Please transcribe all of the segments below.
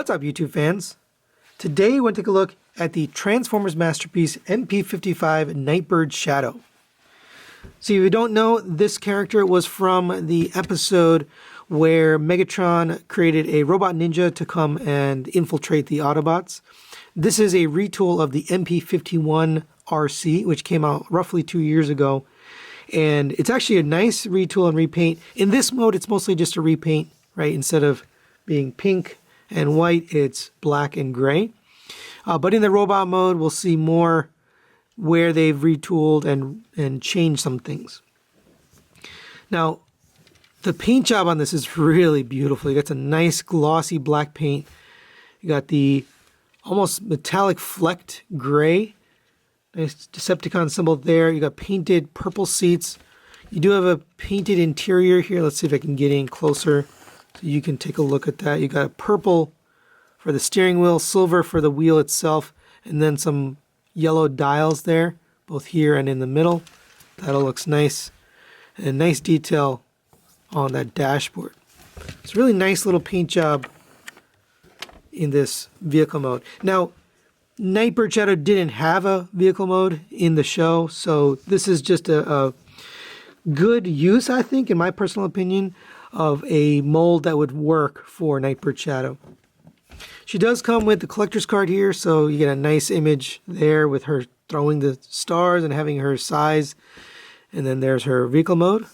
What's up, YouTube fans? Today we're going to take a look at the Transformers masterpiece MP-55 Nightbird Shadow. So if you don't know, this character was from the episode where Megatron created a robot ninja to come and infiltrate the Autobots. This is a retool of the MP-51 RC, which came out roughly 2 years ago. And it's actually a nice retool and repaint. In this mode, it's mostly just a repaint, right? Instead of being pink and white, it's black and gray. But in the robot mode, we'll see more where they've retooled and changed some things. Now, the paint job on this is really beautiful. You got some nice glossy black paint. You got the almost metallic flecked gray. Nice Decepticon symbol there. You got painted purple seats. You do have a painted interior here. Let's see if I can get in closer so you can take a look at that. You got purple for the steering wheel, silver for the wheel itself, and then some yellow dials there, both here and in the middle. That all looks nice. And nice detail on that dashboard. It's a really nice little paint job in this vehicle mode. Now, Nightbird Shadow didn't have a vehicle mode in the show, so this is just a good use, I think, in my personal opinion, of a mold that would work for Nightbird Shadow. She does come with the collector's card here, so you get a nice image there with her throwing the stars and having her size. And then there's her vehicle mode.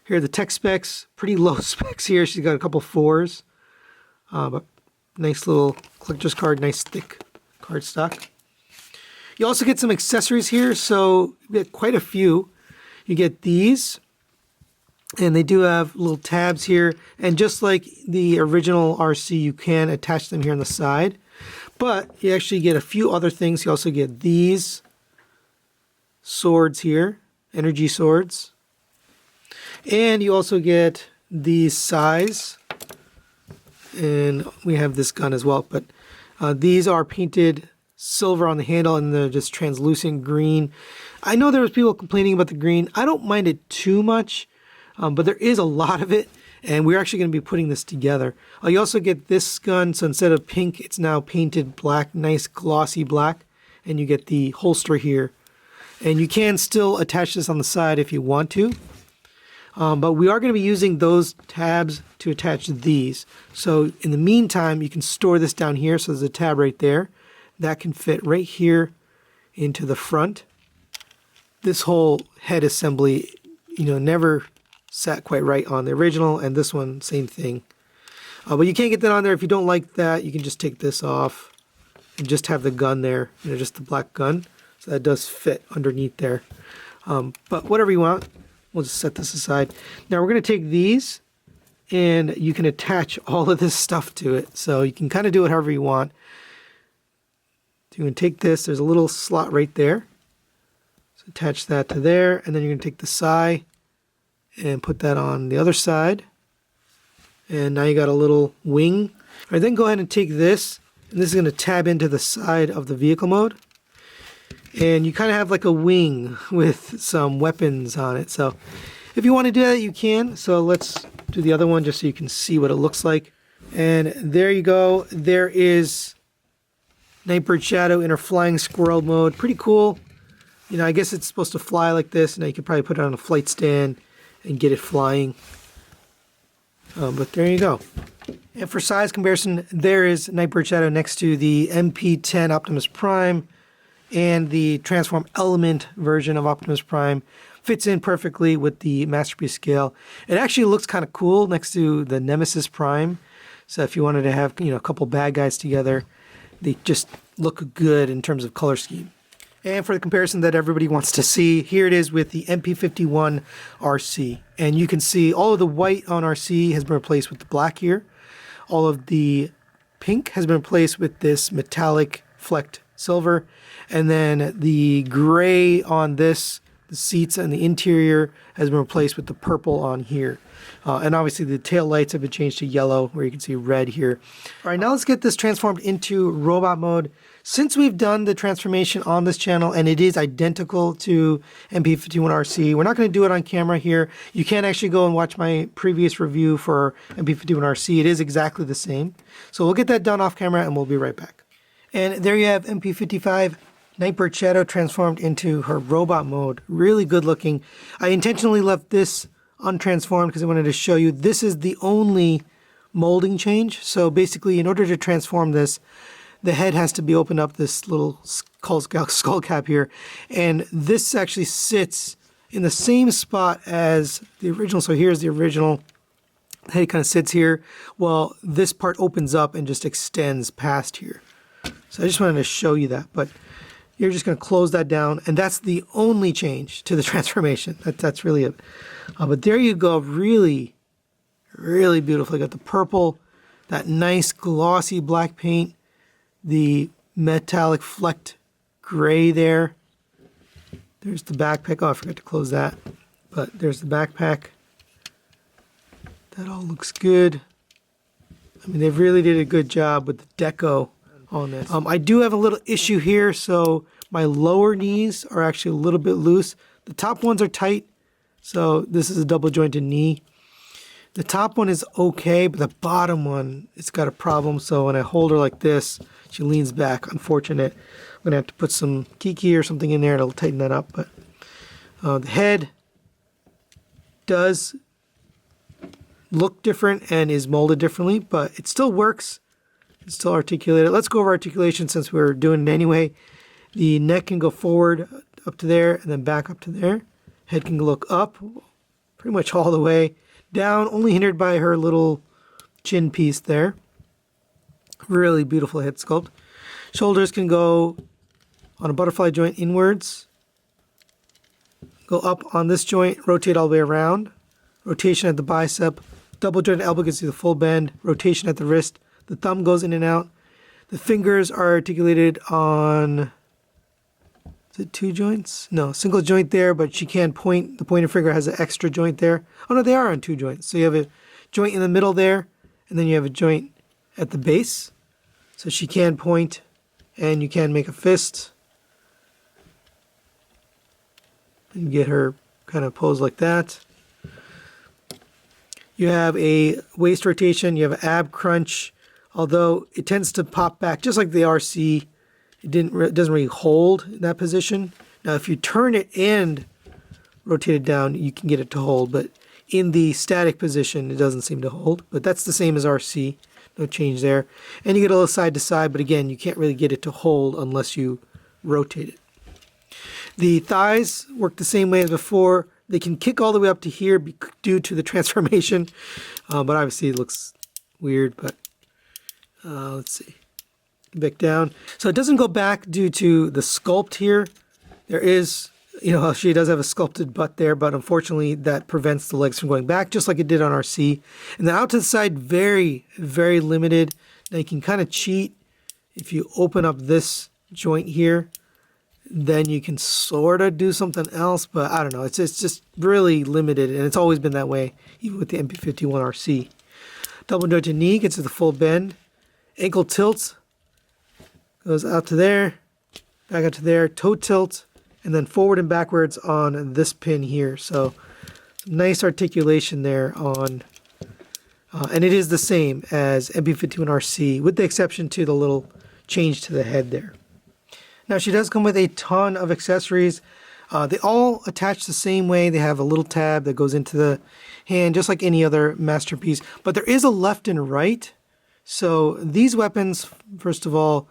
Here are the tech specs, pretty low specs here. She's got a couple 4s, but nice little collector's card, nice thick cardstock. You also get some accessories here, so you get quite a few. You get these, and they do have little tabs here, and just like the original RC, you can attach them here on the side, but you actually get a few other things. You also get these swords here, energy swords, and you also get these size, and we have this gun as well, but these are painted silver on the handle, and they're just translucent green. I know there was people complaining about the green. I don't mind it too much, but there is a lot of it, and we're actually going to be putting this together. You also get this gun, so instead of pink, it's now painted black, nice glossy black, and you get the holster here. And you can still attach this on the side if you want to, but we are going to be using those tabs to attach these. So in the meantime, you can store this down here. So there's a tab right there that can fit right here into the front. This whole head assembly, never sat quite right on the original, and this one, same thing. But you can't get that on there. If you don't like that, you can just take this off and just have the gun there, just the black gun. So that does fit underneath there. But whatever you want, we'll just set this aside. Now we're going to take these, and you can attach all of this stuff to it. So you can kind of do it however you want. So you can take this, there's a little slot right there. So attach that to there, and then you're going to take the side and put that on the other side. And now you got a little wing. All right, then go ahead and take this, and this is going to tab into the side of the vehicle mode. And you kind of have like a wing with some weapons on it. So if you want to do that, you can. So let's do the other one just so you can see what it looks like. And there you go. There is Nightbird Shadow in her flying squirrel mode. Pretty cool. I guess it's supposed to fly like this. Now you could probably put it on a flight stand and get it flying. But there you go. And for size comparison, there is Nightbird Shadow next to the MP-10 Optimus Prime. And the Transform Element version of Optimus Prime fits in perfectly with the Masterpiece scale. It actually looks kind of cool next to the Nemesis Prime. So if you wanted to have a couple bad guys together, they just look good in terms of color scheme. And for the comparison that everybody wants to see, here it is with the MP-51 RC. And you can see all of the white on RC has been replaced with the black here. All of the pink has been replaced with this metallic flecked silver, and then the gray on this The seats and the interior has been replaced with the purple on here. And obviously the tail lights have been changed to yellow, where you can see red here. All right, now let's get this transformed into robot mode. Since we've done the transformation on this channel and it is identical to MP-51RC, we're not going to do it on camera here. You can actually go and watch my previous review for MP-51RC. It is exactly the same. So we'll get that done off camera and we'll be right back. And there you have MP-55 Nightbird Shadow transformed into her robot mode. Really good looking. I intentionally left this untransformed because I wanted to show you this is the only molding change. So basically, in order to transform this, the head has to be opened up, this little skull cap here, and this actually sits in the same spot as the original. So here's the original. The head kind of sits here. Well, this part opens up and just extends past here. So I just wanted to show you that, but you're just going to close that down, and that's the only change to the transformation. That's really it. But there you go. Really, really beautiful. You got the purple, that nice glossy black paint, the metallic flecked gray there. There's the backpack. Oh, I forgot to close that. But there's the backpack. That all looks good. I mean, they really did a good job with the deco on this. I do have a little issue here, so my lower knees are actually a little bit loose. The top ones are tight, so this is a double jointed knee. The top one is okay, but the bottom one, it's got a problem. So when I hold her like this, she leans back. Unfortunate. I'm gonna have to put some kiki or something in there to tighten that up. But the head does look different and is molded differently, but it still works. It's still articulated. Let's go over articulation since we're doing it anyway. The neck can go forward up to there and then back up to there. Head can look up pretty much all the way. Down, only hindered by her little chin piece there. Really beautiful head sculpt. Shoulders can go on a butterfly joint inwards. Go up on this joint, rotate all the way around. Rotation at the bicep. Double jointed elbow gives you the full bend. Rotation at the wrist. The thumb goes in and out. The fingers are articulated on, is it 2 joints? No, single joint there, but she can point. The pointer finger has an extra joint there. Oh no, they are on 2 joints. So you have a joint in the middle there, and then you have a joint at the base. So she can point, and you can make a fist. And get her kind of posed like that. You have a waist rotation, you have an ab crunch. Although it tends to pop back, just like the RC, it doesn't really hold in that position. Now, if you turn it and rotate it down, you can get it to hold. But in the static position, it doesn't seem to hold. But that's the same as RC. No change there. And you get a little side to side, but again, you can't really get it to hold unless you rotate it. The thighs work the same way as before. They can kick all the way up to here due to the transformation. But obviously it looks weird, but let's see, back down. So it doesn't go back due to the sculpt here. There is, she does have a sculpted butt there, but unfortunately that prevents the legs from going back, just like it did on RC. And then out to the side, very, very limited. Now you can kind of cheat. If you open up this joint here, then you can sort of do something else, but I don't know. It's just really limited, and it's always been that way, even with the MP-51RC. Double jointed knee gets to the full bend. Ankle tilt goes out to there, back out to there, toe tilt, and then forward and backwards on this pin here. So nice articulation there on, and it is the same as MP-51RC, with the exception to the little change to the head there. Now she does come with a ton of accessories. They all attach the same way. They have a little tab that goes into the hand, just like any other masterpiece. But there is a left and right. So these weapons, first of all,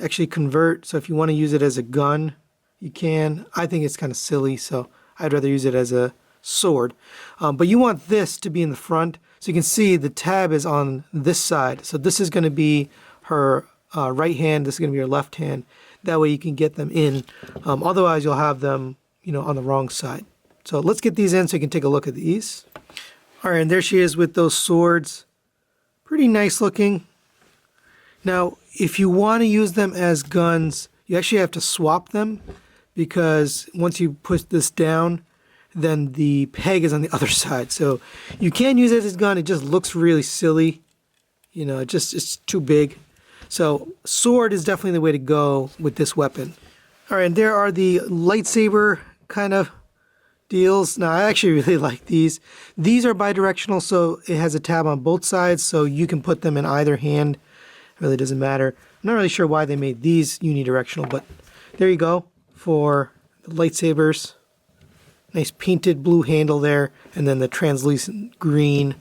actually convert. So if you want to use it as a gun, you can. I think it's kind of silly, so I'd rather use it as a sword. But you want this to be in the front. So you can see the tab is on this side. So this is going to be her right hand. This is going to be her left hand. That way you can get them in. Otherwise, you'll have them, on the wrong side. So let's get these in so you can take a look at these. All right, and there she is with those swords. Pretty nice looking. Now, if you want to use them as guns, you actually have to swap them because once you push this down, then the peg is on the other side. So you can use it as a gun. It just looks really silly. You know, it's too big. So sword is definitely the way to go with this weapon. All right, and there are the lightsaber kind of deals. Now, I actually really like these. These are bidirectional, so it has a tab on both sides, so you can put them in either hand. It really doesn't matter. I'm not really sure why they made these unidirectional, but there you go for the lightsabers. Nice painted blue handle there, and then the translucent green.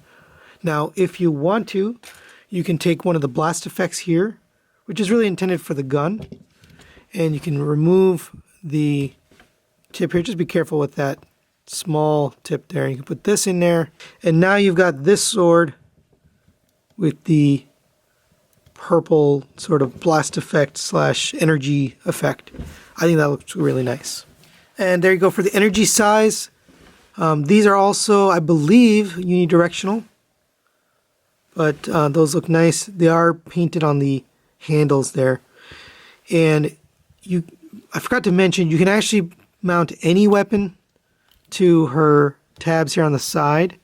Now, if you want to, you can take one of the blast effects here, which is really intended for the gun, and you can remove the tip here. Just be careful with that small tip there. You can put this in there, and now you've got this sword with the purple sort of blast effect / energy effect. I think that looks really nice. And there you go for the energy size. These are also, I believe, unidirectional, but those look nice. They are painted on the handles there. And I forgot to mention, you can actually mount any weapon to her tabs here on the side.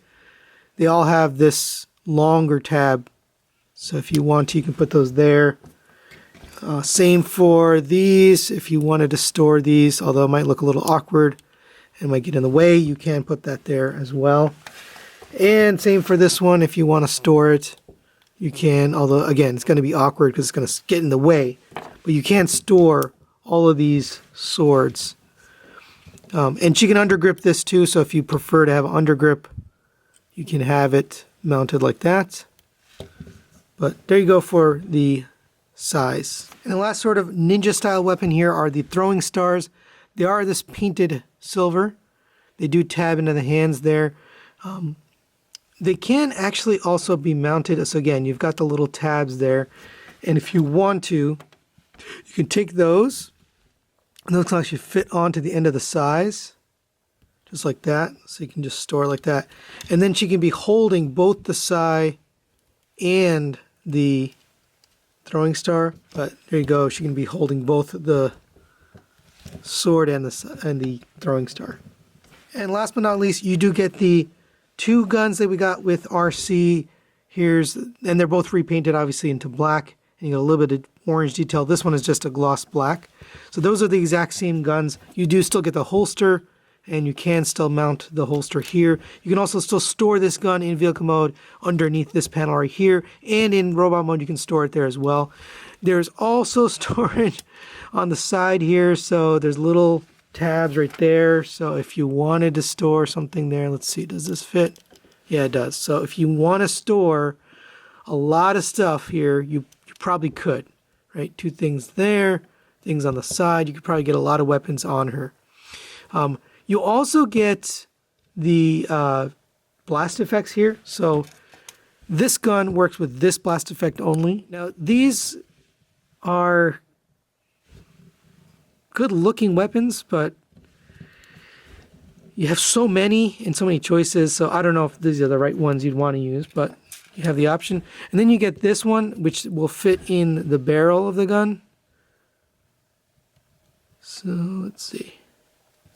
They all have this longer tab, so if you want to, you can put those there. Same for these. If you wanted to store these, although it might look a little awkward and might get in the way, you can put that there as well. And same for this one. If you want to store it, you can, although again, it's going to be awkward because it's going to get in the way. But you can store all of these swords. And she can undergrip this too, so if you prefer to have undergrip, you can have it mounted like that. But there you go for the size. And the last sort of ninja style weapon here are the throwing stars. They are this painted silver. They do tab into the hands there. They can actually also be mounted. So again, you've got the little tabs there. And if you want to, you can take those, and those can actually fit onto the end of the size, just like that. So you can just store it like that. And then she can be holding both the sai and the throwing star. But there you go. She can be holding both the sword and the throwing star. And last but not least, you do get the two guns that we got with RC. And they're both repainted obviously into black, and you got a little bit of orange detail. This one is just a gloss black. So those are the exact same guns. You do still get the holster, and you can still mount the holster here. You can also still store this gun in vehicle mode underneath this panel right here, and in robot mode you can store it there as well. There's also storage on the side here, so there's little tabs right there. So if you wanted to store something there, let's see, does this fit? Yeah, it does. So if you want to store a lot of stuff here, you probably could, right? Two things there, things on the side. You could probably get a lot of weapons on her. You also get the blast effects here. So this gun works with this blast effect only. Now, these are good looking weapons, but you have so many and so many choices. So I don't know if these are the right ones you'd want to use, but you have the option. And then you get this one, which will fit in the barrel of the gun. So let's see.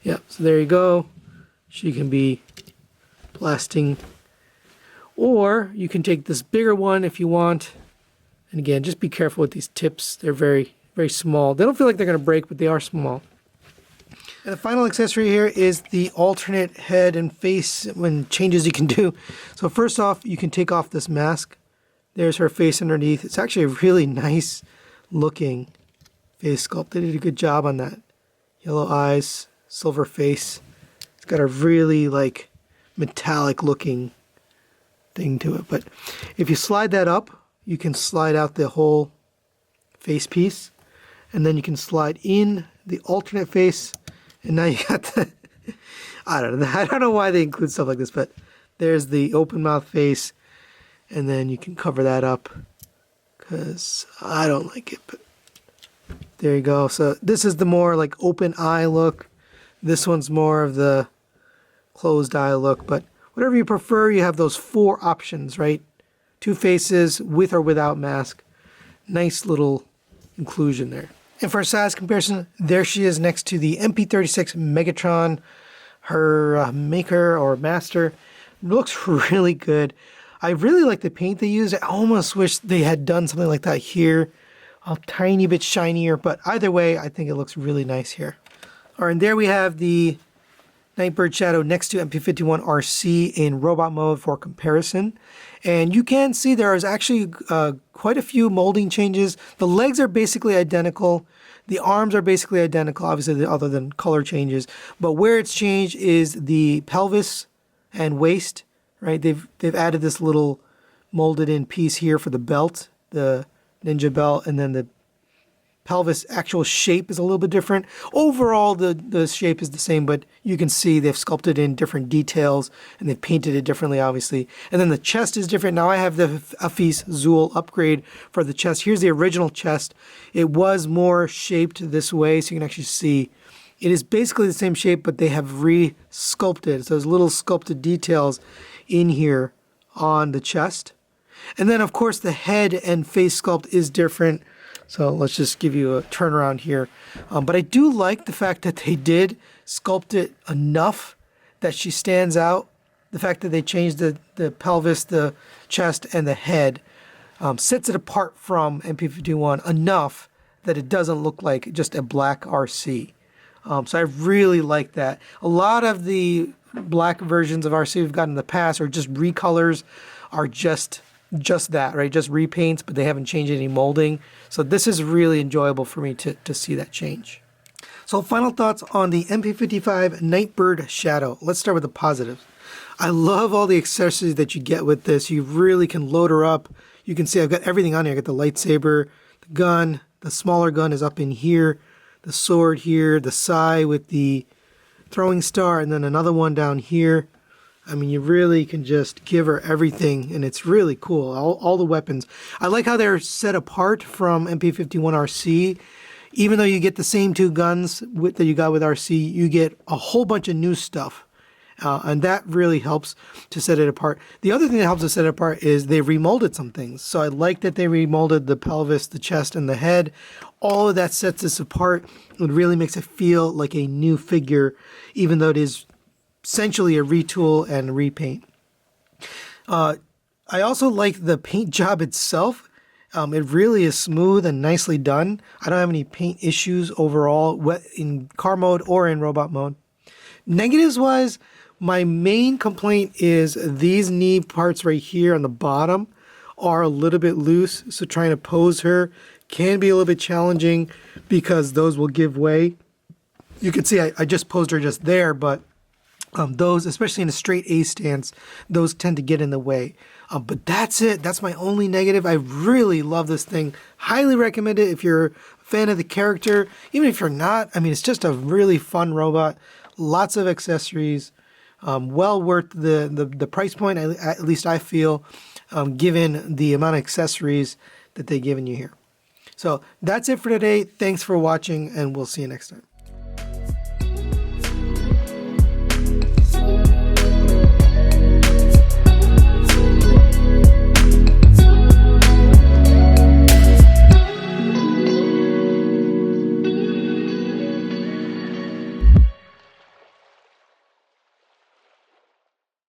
Yeah, so there you go. She can be blasting. Or you can take this bigger one if you want. And again, just be careful with these tips. They're very, very small. They don't feel like they're going to break, but they are small. And the final accessory here is the alternate head and face when changes you can do. So first off, you can take off this mask. There's her face underneath. It's actually a really nice looking face sculpt. They did a good job on that. Yellow eyes, silver face. It's got a really like metallic looking thing to it. But if you slide that up, you can slide out the whole face piece. And then you can slide in the alternate face. And now you got the, I don't know why they include stuff like this, but there's the open mouth face, and then you can cover that up because I don't like it, but there you go. So this is the more like open eye look. This one's more of the closed eye look, but whatever you prefer, you have those four options, right? Two faces with or without mask. Nice little inclusion there. And for a size comparison, there she is next to the MP-36 Megatron, her maker or master. Looks really good. I really like the paint they used. I almost wish they had done something like that here. A tiny bit shinier, but either way, I think it looks really nice here. All right, and there we have the Nightbird Shadow next to MP-51 RC in robot mode for comparison. And you can see there is actually quite a few molding changes. The legs are basically identical. The arms are basically identical, obviously other than color changes. But where it's changed is the pelvis and waist, right? They've added this little molded in piece here for the belt, the ninja belt, and then the pelvis actual shape is a little bit different. Overall, the shape is the same, but you can see they've sculpted in different details and they've painted it differently, obviously. And then the chest is different. Now I have the Afis Zool upgrade for the chest. Here's the original chest. It was more shaped this way, so you can actually see it is basically the same shape, but they have re-sculpted. So there's little sculpted details in here on the chest. And then, of course, the head and face sculpt is different. So let's just give you a turnaround here. But I do like the fact that they did sculpt it enough that she stands out. The fact that they changed the pelvis, the chest, and the head sets it apart from MP-51 enough that it doesn't look like just a black RC. So I really like that. A lot of the black versions of RC we've gotten in the past are just recolors, are just that, right? Just repaints, but they haven't changed any molding. So this is really enjoyable for me to see that change. So final thoughts on the MP-55 Nightbird Shadow. Let's start with the positives. I love all the accessories that you get with this. You really can load her up. You can see I've got everything on here. I got the lightsaber, the gun, the smaller gun is up in here, the sword here, the sai with the throwing star, and then another one down here. I mean, you really can just give her everything, and it's really cool. All the weapons. I like how they're set apart from MP-51 RC. Even though you get the same two guns that you got with RC, you get a whole bunch of new stuff. And that really helps to set it apart. The other thing that helps to set it apart is they remolded some things. So I like that they remolded the pelvis, the chest, and the head. All of that sets this apart. It really makes it feel like a new figure, even though it is essentially a retool and repaint. I also like the paint job itself. It really is smooth and nicely done. I don't have any paint issues overall in car mode or in robot mode. Negatives wise, my main complaint is these knee parts right here on the bottom are a little bit loose. So trying to pose her can be a little bit challenging because those will give way. You can see I just posed her just there, but those, especially in a straight A stance, those tend to get in the way. But that's it. That's my only negative. I really love this thing. Highly recommend it if you're a fan of the character. Even if you're not, I mean, it's just a really fun robot. Lots of accessories. Well worth the price point, at least I feel, given the amount of accessories that they've given you here. So that's it for today. Thanks for watching, and we'll see you next time.